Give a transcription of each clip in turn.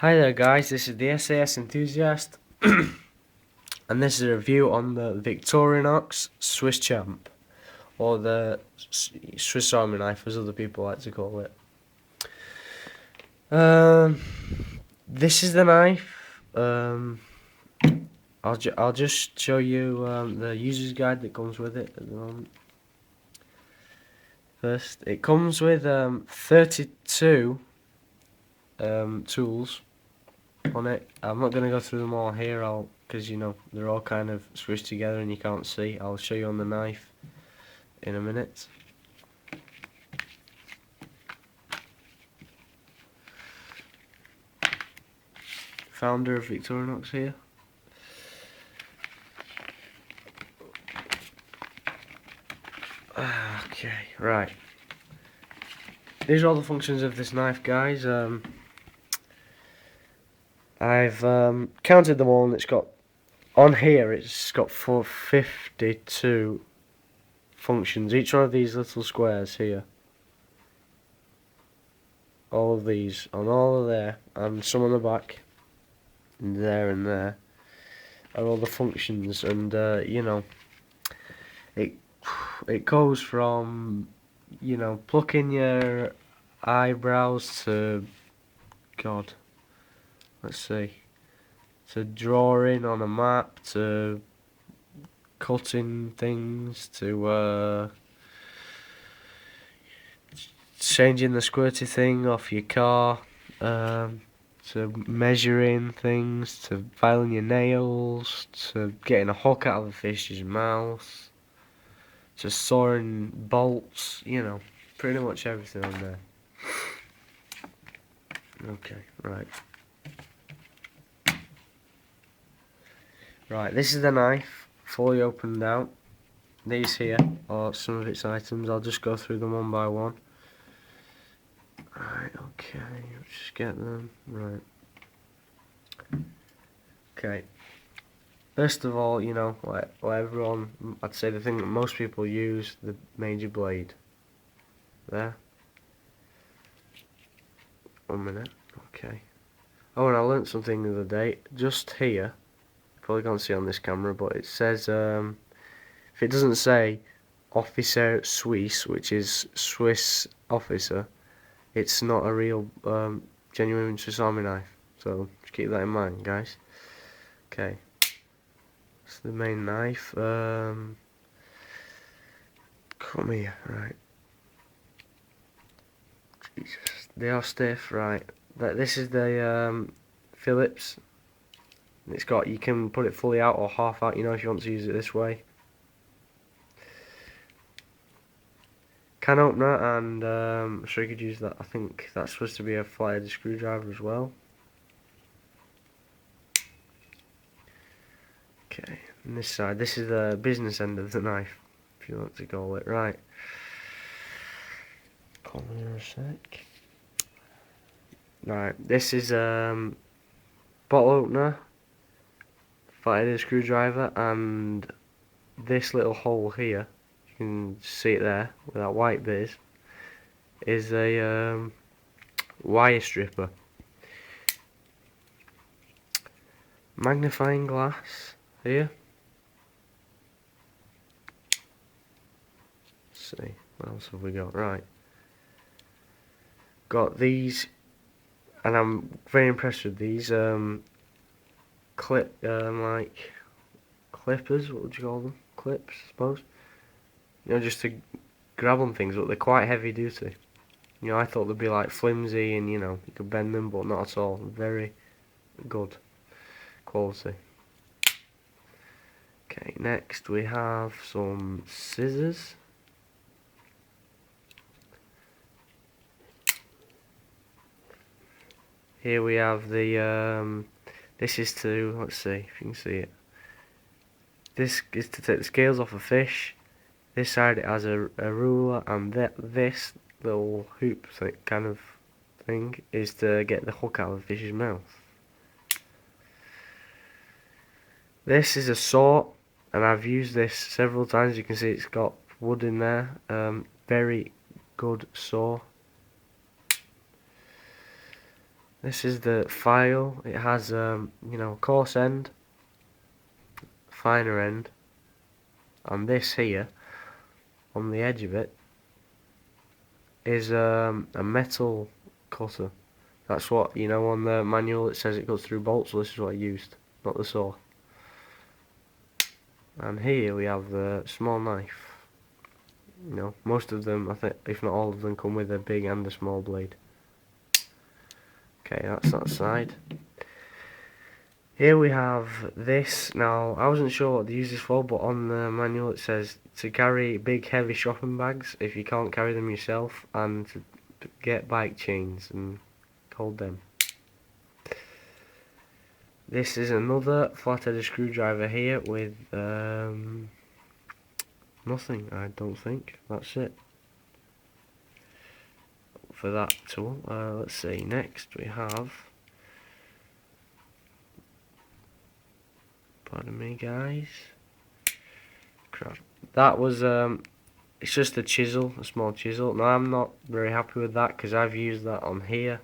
Hi there guys, this is the SAS Enthusiast and this is a review on the Victorinox Swiss Champ, or the Swiss Army knife as other people like to call it. This is the knife. I'll just show you the user's guide that comes with it at the moment. First, it comes with 32 tools on it. I'm not going to go through them all here, because you know they're all kind of squished together and you can't see. I'll show you on the knife in a minute. Founder of Victorinox here. Okay, right. These are all the functions of this knife, guys. I've counted them all, and it's got on here. It's got 452 functions. Each one of these little squares here. All of these on all of there, and some on the back, and there, are all the functions. And you know, it goes from, you know, plucking your eyebrows to, God, let's see, to drawing on a map, to cutting things, to changing the squirty thing off your car, to measuring things, to filing your nails, to getting a hook out of a fish's mouth, to sawing bolts, you know, pretty much everything on there. Okay, right. Right, this is the knife, fully opened out. These here are some of its items. I'll just go through them one by one. Right, okay, let's just get them. Right. Okay. First of all, you know, like everyone, I'd say the thing that most people use, the major blade. There. 1 minute. Okay. Oh, and I learnt something the other day. Just here, you probably can't see on this camera, but it says, if it doesn't say Officer Suisse, which is Swiss officer, it's not a real, genuine Swiss Army knife. So just keep that in mind, guys. Okay. That's the main knife. Come here, right. Jesus, they are stiff, right. This is the Phillips. It's got, you can put it fully out or half out, you know, if you want to use it this way. Can opener, and I'm sure you could use that. I think that's supposed to be a flathead screwdriver as well. Okay, and this side, this is the business end of the knife, if you want to call it. Right. Call me in a sec. Right, this is bottle opener, flathead screwdriver, and this little hole here, you can see it there, where that white bit is a wire stripper. Magnifying glass here. Let's see, what else have we got? Right. Got these, and I'm very impressed with these like clippers, what would you call them? Clips, I suppose. You know, just to grab on things, but they're quite heavy duty. You know, I thought they'd be like flimsy and, you know, you could bend them, but not at all. Very good quality. Okay, next we have some scissors. Here we have the, this is to, let's see if you can see it. This is to take the scales off a fish. This side it has a ruler, and this little hoop kind of thing is to get the hook out of the fish's mouth. This is a saw, and I've used this several times. You can see it's got wood in there. Very good saw. This is the file. It has you know, coarse end, finer end, and this here on the edge of it is a metal cutter. That's what, you know, on the manual it says it cuts through bolts, so this is what I used, not the saw. And here we have the small knife. You know, most of them, I think, if not all of them, come with a big and a small blade. Okay, that's that side. Here we have this. Now, I wasn't sure what to use this for, but on the manual it says to carry big heavy shopping bags if you can't carry them yourself, and to get bike chains and hold them. This is another flat-headed screwdriver here with nothing, I don't think. That's it for that tool. Let's see, next we have, pardon me guys, crap, that was it's just a chisel, a small chisel. Now I'm not very happy with that because I've used that on here,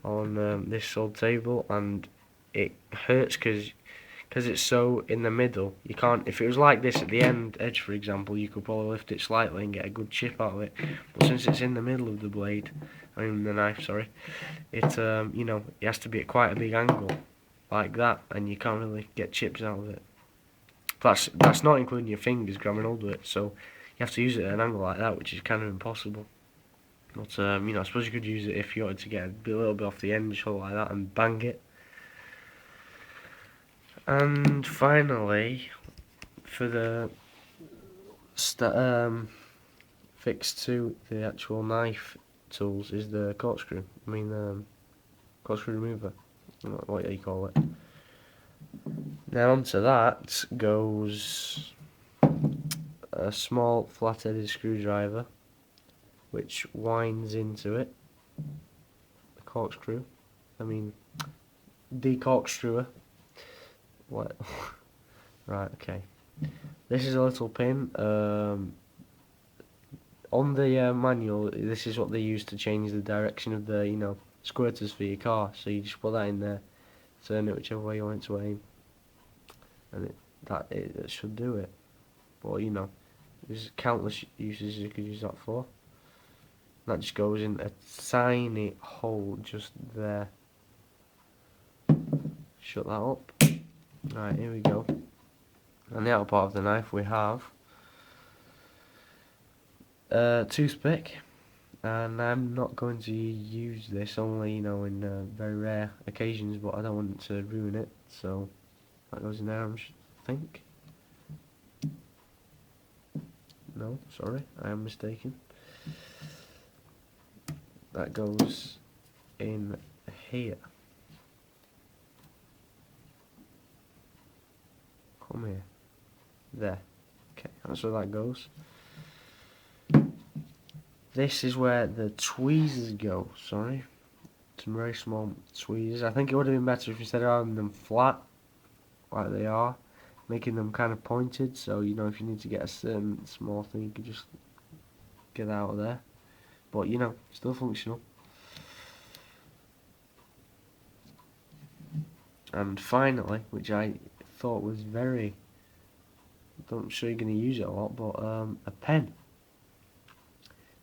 on this old table, and it hurts because it's so in the middle. You can't, if it was like this at the end edge for example, you could probably lift it slightly and get a good chip out of it, but since it's in the middle of the blade, I mean the knife, sorry, it you know, it has to be at quite a big angle like that, and you can't really get chips out of it. That's not including your fingers grabbing hold of it, so you have to use it at an angle like that, which is kind of impossible. But you know, I suppose you could use it if you wanted to get a little bit off the end, just hold it like that and bang it. And finally, for the fix to the actual knife tools is the corkscrew. I mean, corkscrew remover, what do you call it? Now onto that goes a small flat-headed screwdriver, which winds into it. The corkscrew. I mean, decorkscrewer. What? Right, okay. This is a little pin. On the manual, this is what they use to change the direction of the, you know, squirters for your car. So you just put that in there, turn it whichever way you want it to aim, and it should do it. But you know, there's countless uses you could use that for. That just goes in a tiny hole just there. Shut that up. Right, here we go. On the outer part of the knife we have a toothpick, and I'm not going to use this, only, you know, in very rare occasions, but I don't want to ruin it, so that goes in there, I think. No, sorry, I am mistaken. That goes in here. Come here. There. Okay, that's where that goes. This is where the tweezers go, sorry. Some very small tweezers. I think it would have been better if instead of having them flat, like they are, making them kind of pointed, so, you know, if you need to get a certain small thing, you can just get out of there. But, you know, still functional. And finally, which I thought was very, I'm sure you're going to use it a lot, but a pen.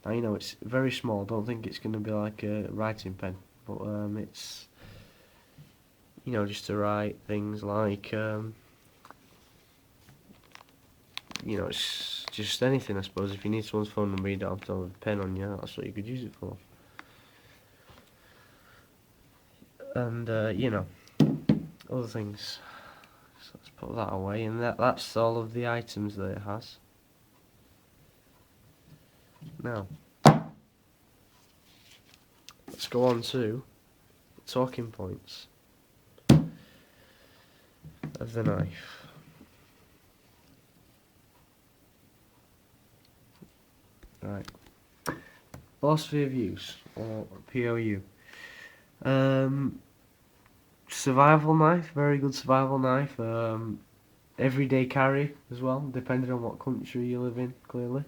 Now, you know, it's very small, don't think it's going to be like a writing pen, but it's, you know, just to write things like, you know, it's just anything, I suppose. If you need someone's phone number, you don't have to have a pen on you, that's what you could use it for. And, you know, other things. So let's put that away, and that's all of the items that it has. Now, let's go on to talking points of the knife. Right. Philosophy of use, or POU. Survival knife, very good survival knife. Everyday carry as well, depending on what country you live in, clearly.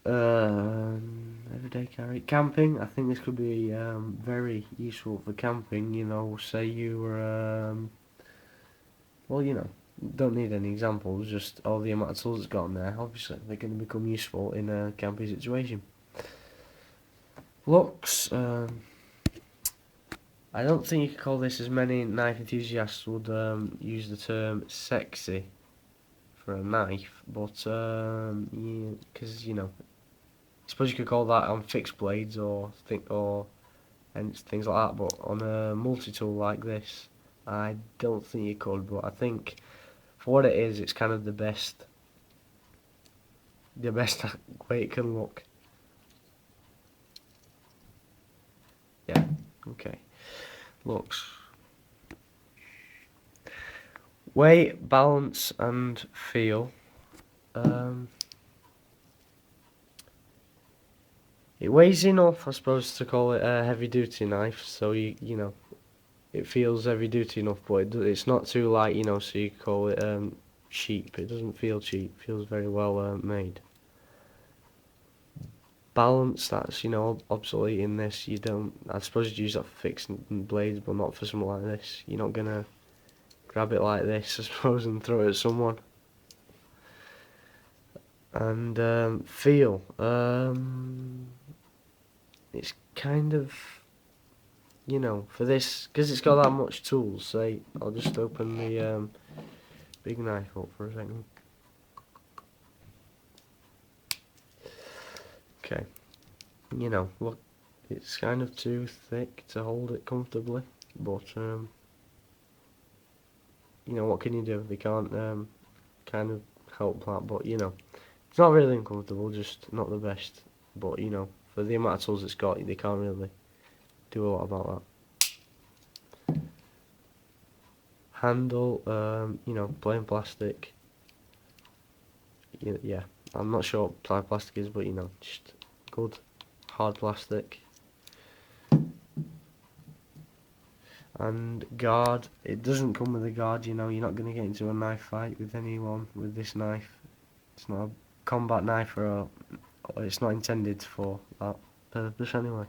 Everyday carry. Camping. I think this could be very useful for camping. You know, say you were well, you know, don't need any examples. Just all the amount of tools it's got on there. Obviously, they're going to become useful in a camping situation. Looks. I don't think you could call this, as many knife enthusiasts would use the term sexy for a knife, but because you know, I suppose you could call that on fixed blades or and things like that. But on a multi-tool like this, I don't think you could. But I think for what it is, it's kind of the best way it can look. Yeah. Okay. Looks. Weight, balance, and feel. It weighs enough, I suppose, to call it a heavy-duty knife. So you know, it feels heavy-duty enough, but it's not too light, you know. So you call it cheap. It doesn't feel cheap. It feels very well made. Balance, that's, you know, obsolete in this. You don't. I suppose you'd use that for fixing blades, but not for something like this. You're not gonna grab it like this, I suppose, and throw it at someone. And feel. It's kind of, you know, for this, because it's got that much tools. Say, I'll just open the big knife up for a second. Okay, you know, look, it's kind of too thick to hold it comfortably, but you know, what can you do? They can't kind of help that, but you know, it's not really uncomfortable, just not the best. But you know, for the amount of tools it's got, they can't really do a lot about that. Handle, you know, plain plastic. Yeah, I'm not sure what type of plastic is, but you know, just good hard plastic. And guard, it doesn't come with a guard, you know. You're not going to get into a knife fight with anyone with this knife. It's not a combat knife, or it's not intended for that purpose anyway.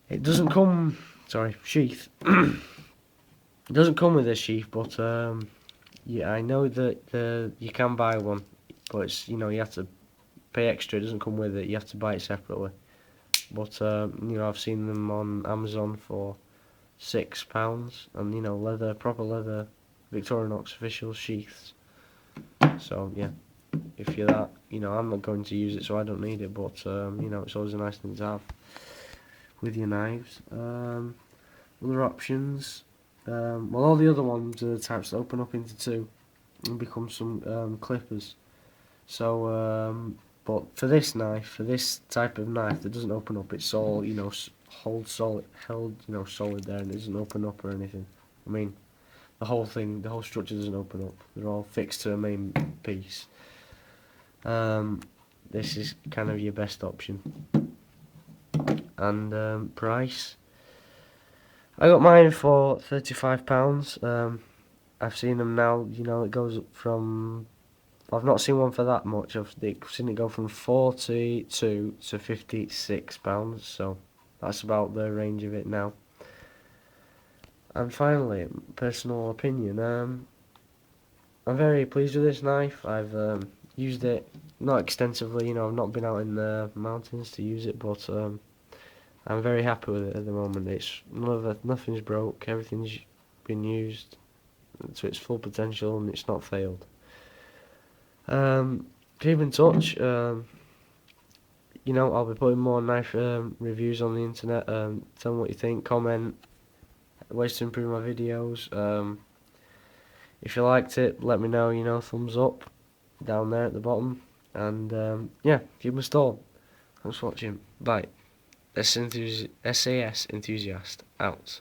It doesn't come, sorry, sheath. It doesn't come with a sheath, but yeah, I know that you can buy one, but it's, you know, you have to pay extra. It doesn't come with it. You have to buy it separately. But you know, I've seen them on Amazon for £6, and you know, proper leather, Victorinox official sheaths. So yeah, if you're that, you know, I'm not going to use it, so I don't need it. But you know, it's always a nice thing to have with your knives. Other options. Well, all the other ones are the types that open up into two and become some clippers. So, but for this knife, for this type of knife that doesn't open up, it's all, you know, held, you know, solid there, and it doesn't open up or anything. I mean, the whole thing, the whole structure doesn't open up. They're all fixed to a main piece. This is kind of your best option. And price. I got mine for £35. I've seen them now, you know, it goes up from, I've not seen one for that much. I've seen it go from £42 to £56, so that's about the range of it now. And finally, personal opinion, I'm very pleased with this knife. I've used it, not extensively, you know, I've not been out in the mountains to use it, but I'm very happy with it at the moment. It's nothing's broke, everything's been used to its full potential, and it's not failed. Keep in touch. You know, I'll be putting more knife reviews on the internet. Tell me what you think. Comment ways to improve my videos. If you liked it, let me know. You know, thumbs up down there at the bottom. And yeah, keep installed. Thanks for watching. Bye. SAS Enthusiast out.